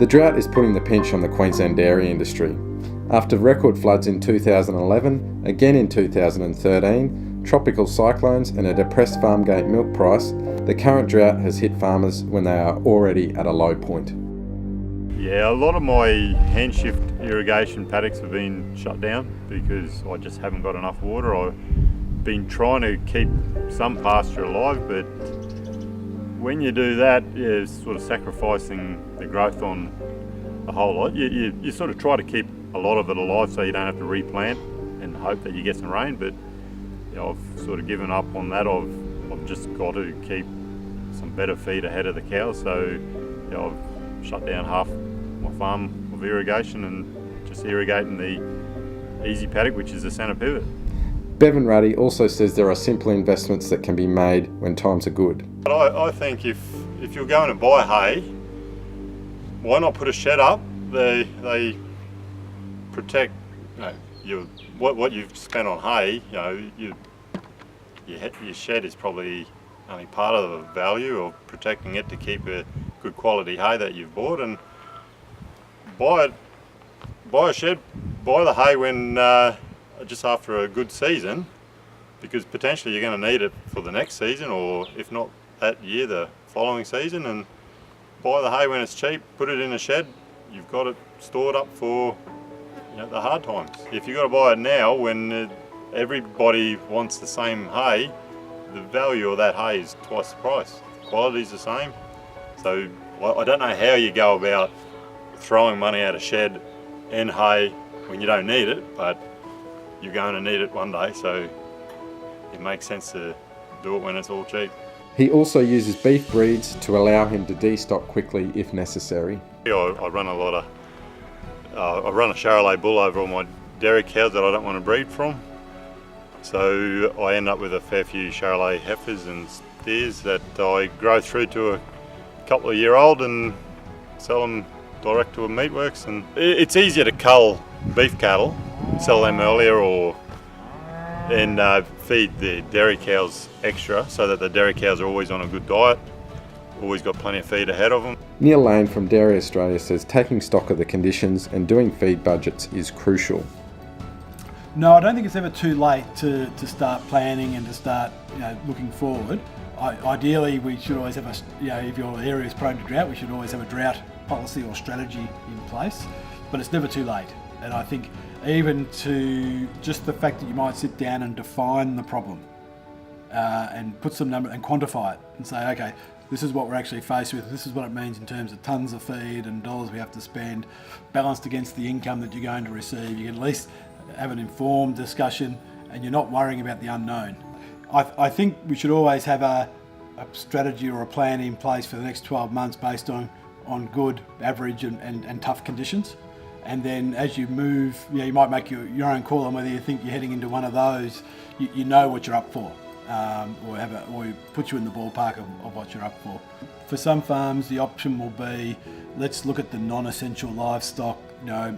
The drought is putting the pinch on the Queensland dairy industry. After record floods in 2011, again in 2013, tropical cyclones and a depressed farm gate milk price, the current drought has hit farmers when they are already at a low point. Yeah, a lot of my hand shift irrigation paddocks have been shut down because I just haven't got enough water. I've been trying to keep some pasture alive, but when you do that, you're sort of sacrificing the growth on a whole lot. You sort of try to keep a lot of it alive so you don't have to replant and hope that you get some rain, but you know, I've sort of given up on that. I've just got to keep some better feed ahead of the cows, so you know, I've shut down half my farm of irrigation and just irrigating the easy paddock, which is the centre pivot. Bevan Rattey also says there are simple investments that can be made when times are good. But I think if you're going to buy hay, why not put a shed up? They protect, you know, what you've spent on hay. You know, your shed is probably only part of the value of protecting it to keep a good quality hay that you've bought, and buy a shed, buy the hay when just after a good season, because potentially you're going to need it for the next season, or if not that year, the following season. And buy the hay when it's cheap, put it in a shed, you've got it stored up for, you know, the hard times. If you've got to buy it now when everybody wants the same hay, the value of that hay is twice the price. The quality's the same. So I don't know how you go about throwing money at a shed and hay when you don't need it, but you're going to need it one day, so it makes sense to do it when it's all cheap. He also uses beef breeds to allow him to destock quickly if necessary. I run a lot of, I run a Charolais bull over all my dairy cows that I don't want to breed from. So I end up with a fair few Charolais heifers and steers that I grow through to a couple of year old and sell them direct to a meatworks. And it's easier to cull beef cattle, sell them earlier, and feed the dairy cows extra so that the dairy cows are always on a good diet, always got plenty of feed ahead of them. Neil Lane from Dairy Australia says taking stock of the conditions and doing feed budgets is crucial. No, I don't think it's ever too late to start planning and to start, you know, looking forward. Ideally, we should always have if your area is prone to drought, we should always have a drought policy or strategy in place, but it's never too late. And I think even to just the fact that you might sit down and define the problem and put some number and quantify it and say, okay, this is what we're actually faced with, this is what it means in terms of tonnes of feed and dollars we have to spend, balanced against the income that you're going to receive. You can at least have an informed discussion and you're not worrying about the unknown. I think we should always have a strategy or a plan in place for the next 12 months based on good, average and tough conditions. And then as you move, you might make your own call on whether you think you're heading into one of those. You know what you're up for, or put you in the ballpark of what you're up for. For some farms, the option will be, let's look at the non-essential livestock,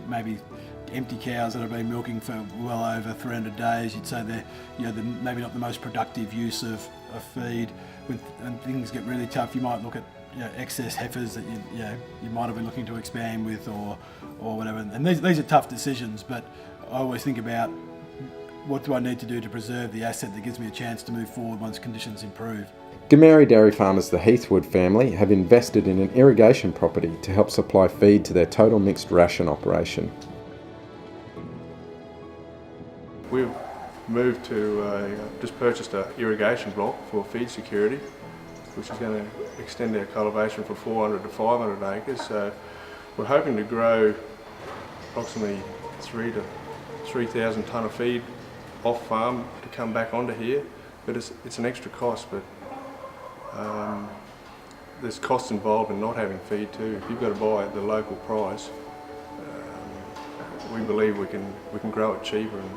maybe empty cows that have been milking for well over 300 days. You'd say they're maybe not the most productive use of feed. When things get really tough, you might look at excess heifers that you might have been looking to expand with or whatever. And these are tough decisions, but I always think about what do I need to do to preserve the asset that gives me a chance to move forward once conditions improve. Gameri dairy farmers, the Heathwood family, have invested in an irrigation property to help supply feed to their total mixed ration operation. We've moved to just purchased an irrigation block for feed security, which is going to extend our cultivation from 400 to 500 acres. So we're hoping to grow approximately 3,000 to 3,000 tonne of feed off farm to come back onto here. But it's an extra cost, but there's costs involved in not having feed too. If you've got to buy at the local price, we believe we can grow it cheaper and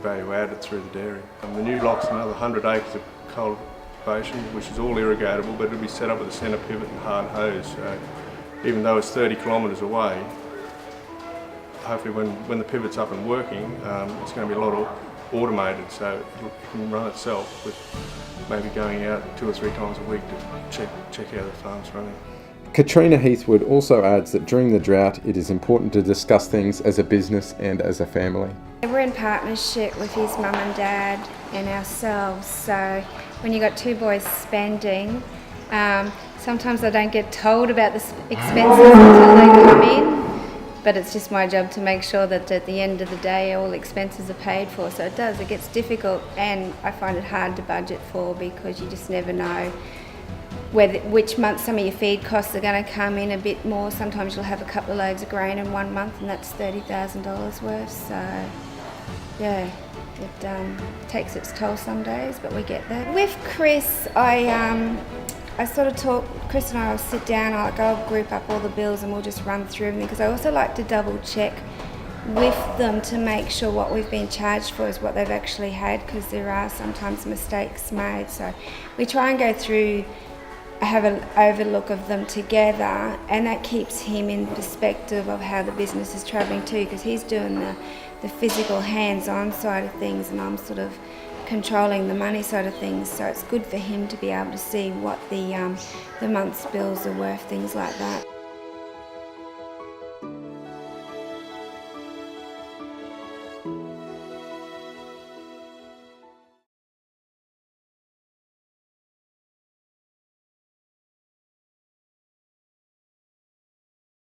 value add it through the dairy. And the new block's another 100 acres of cultivation, which is all irrigatable, but it'll be set up with a centre pivot and hard hose. So even though it's 30 kilometres away, hopefully when the pivot's up and working, it's going to be a lot automated, so it can run itself with maybe going out 2 or 3 times a week to check how the farm's running. Katrina Heathwood also adds that during the drought it is important to discuss things as a business and as a family. We're in partnership with his mum and dad and ourselves, so when you've got two boys spending, sometimes I don't get told about the expenses until they come in, but it's just my job to make sure that at the end of the day all expenses are paid for. So it gets difficult, and I find it hard to budget for because you just never know which month some of your feed costs are going to come in a bit more. Sometimes you'll have a couple of loads of grain in 1 month and that's $30,000 worth, so yeah, it takes its toll some days, but we get there. With Chris, I sort of talk, Chris and I will sit down, I'll group up all the bills and we'll just run through everything, because I also like to double check with them to make sure what we've been charged for is what they've actually had, because there are sometimes mistakes made. So we try and go through, have an overlook of them together, and that keeps him in perspective of how the business is travelling too, because he's doing the physical hands-on side of things and I'm sort of controlling the money side of things, so it's good for him to be able to see what the month's bills are worth, things like that.